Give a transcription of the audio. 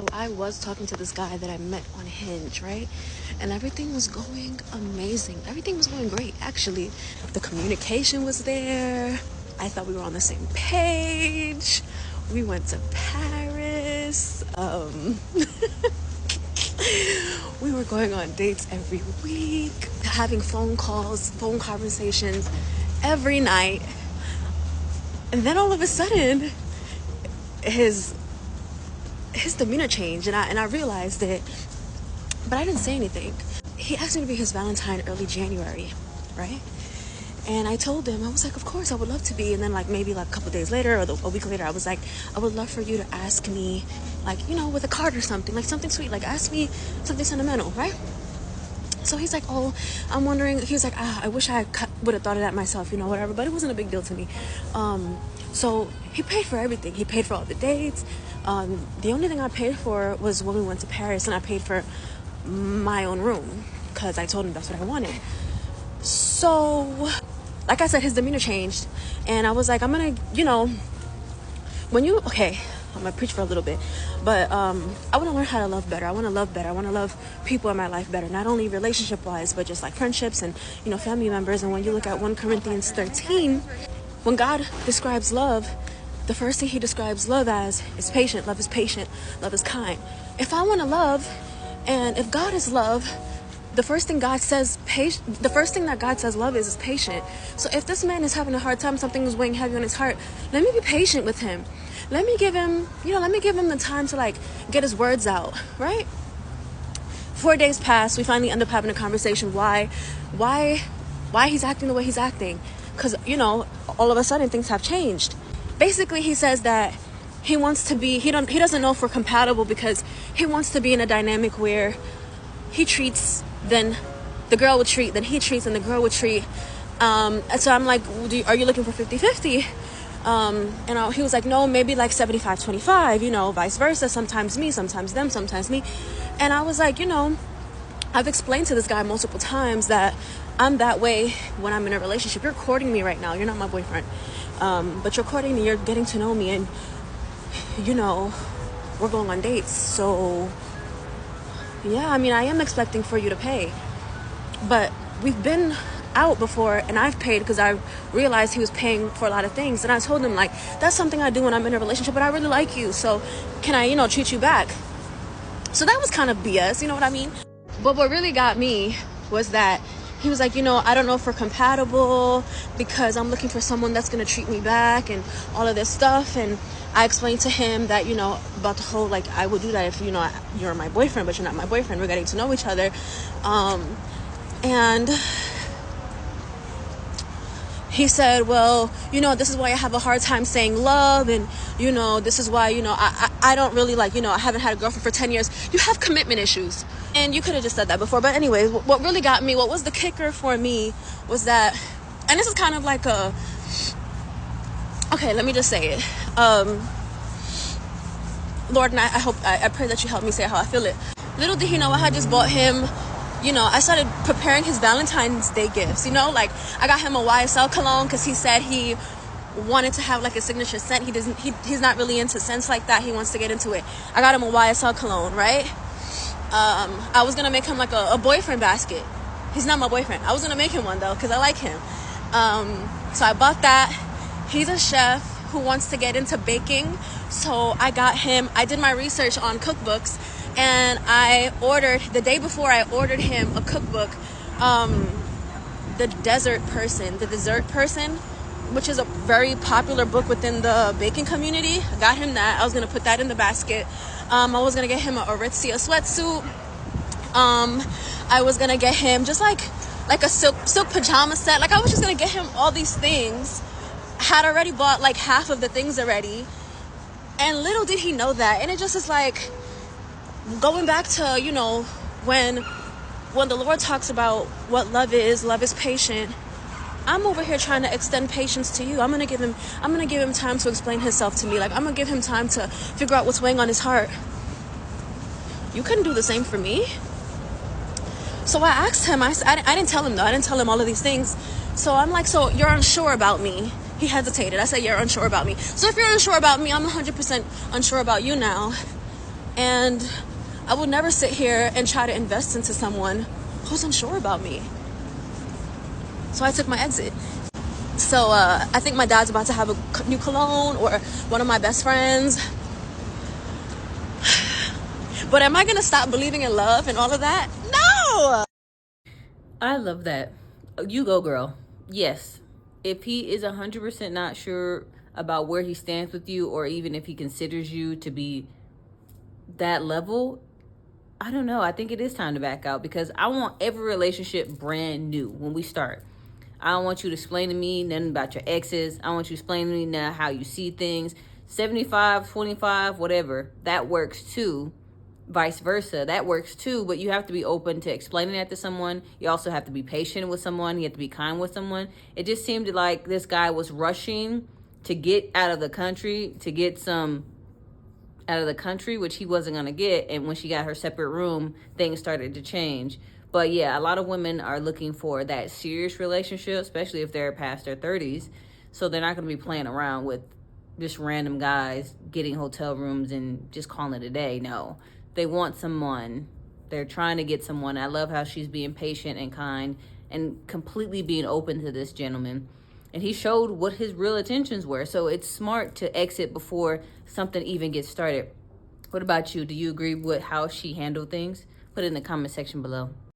So I was talking to this guy that I met on Hinge, right? And everything was going amazing. Everything was going great, actually. The communication was there. I thought we were on the same page. We went to Paris. We were going on dates every week, having phone calls, phone conversations every night. And then all of a sudden, his demeanor changed, and I realized it, but I didn't say anything. He asked me to be his Valentine early January, right? And I told him, I was like, of course, I would love to be. And then maybe a couple days later or a week later, I was like, I would love for you to ask me, with a card or something, something sweet, ask me something sentimental, right? So he's like, oh, I'm wondering, he was like, I wish I would have thought of that myself, whatever, but it wasn't a big deal to me. So he paid for everything. He paid for all the dates. The only thing I paid for was when we went to Paris, and I paid for my own room because I told him that's what I wanted. So, like I said, his demeanor changed, and I was like, I'm gonna, I'm gonna preach for a little bit, but I want to learn how to love better. I want to love better. I want to love people in my life better, not only relationship wise, but just friendships and family members. And when you look at 1 Corinthians 13, when God describes love, the first thing he describes love as is patient. Love is patient. Love is kind. If I want to love, and if God is love, the first thing that God says love is patient. So if this man is having a hard time, something is weighing heavy on his heart, let me be patient with him. Let me give him the time to get his words out, right? 4 days passed. We finally end up having a conversation. Why he's acting the way he's acting? Because, all of a sudden things have changed. Basically, he says that he wants to be, he doesn't know if we're compatible because he wants to be in a dynamic where he treats, then the girl would treat, then he treats, and the girl would treat. And so I'm like, are you looking for 50-50? He was like, no, maybe 75-25, vice versa. Sometimes me, sometimes them, sometimes me. And I was like, I've explained to this guy multiple times that I'm that way when I'm in a relationship. You're courting me right now. You're not my boyfriend. But you're courting me. You're getting to know me. And, we're going on dates. So, yeah, I am expecting for you to pay. But we've been out before, and I've paid because I realized he was paying for a lot of things. And I told him, that's something I do when I'm in a relationship, but I really like you. So can I, treat you back? So that was kind of BS. You know what I mean? But what really got me was that he was like, I don't know if we're compatible because I'm looking for someone that's going to treat me back and all of this stuff. And I explained to him that, about the whole, I would do that if, you're my boyfriend, but you're not my boyfriend. We're getting to know each other. And he said, well, this is why I have a hard time saying love. And, this is why, I don't really I haven't had a girlfriend for 10 years. You have commitment issues. And you could have just said that before. But anyways, what really got me, what was the kicker for me was that, and this is kind of okay, let me just say it. Lord, and I pray that you help me say how I feel it. Little did he know I had just bought him, I started preparing his Valentine's Day gifts, I got him a YSL cologne because he said he wanted to have a signature scent. He's not really into scents like that. He wants to get into it. I got him a YSL cologne, right? I was gonna make him a boyfriend basket. He's not my boyfriend. I was gonna make him one though because I like him. So I bought that. He's a chef who wants to get into baking, so I did my research on cookbooks, and the day before I ordered him a cookbook, the Dessert Person, which is a very popular book within the baking community. I got him that. I was gonna put that in the basket. I was gonna get him a Aritzia sweatsuit. I was gonna get him just like a silk pajama set. I was just gonna get him all these things. Had already bought half of the things already, and little did he know that. And it just is going back to when the Lord talks about what love is patient. I'm over here trying to extend patience to you. I'm gonna give him time to explain himself to me. I'm gonna give him time to figure out what's weighing on his heart. You couldn't do the same for me. So I asked him, I didn't tell him though. I didn't tell him all of these things. So I'm like, so you're unsure about me? He hesitated. I said, you're unsure about me. So if you're unsure about me, I'm 100% unsure about you now. And I would never sit here and try to invest into someone who's unsure about me. So I took my exit. So I think my dad's about to have a new cologne, or one of my best friends. But am I going to stop believing in love and all of that? No! I love that. You go, girl. Yes. If he is 100% not sure about where he stands with you, or even if he considers you to be that level, I don't know. I think it is time to back out, because I want every relationship brand new when we start. I don't want you to explain to me nothing about your exes. I want you to explain to me now how you see things. 75, 25, whatever. That works too. Vice versa. That works too, but you have to be open to explaining that to someone. You also have to be patient with someone. You have to be kind with someone. It just seemed like this guy was rushing to get out of the country, to get some out of the country, which he wasn't going to get. And when she got her separate room, things started to change. But yeah, a lot of women are looking for that serious relationship, especially if they're past their 30s. So they're not going to be playing around with just random guys getting hotel rooms and just calling it a day. No, they want someone. They're trying to get someone. I love how she's being patient and kind and completely being open to this gentleman. And he showed what his real intentions were. So it's smart to exit before something even gets started. What about you? Do you agree with how she handled things? Put it in the comment section below.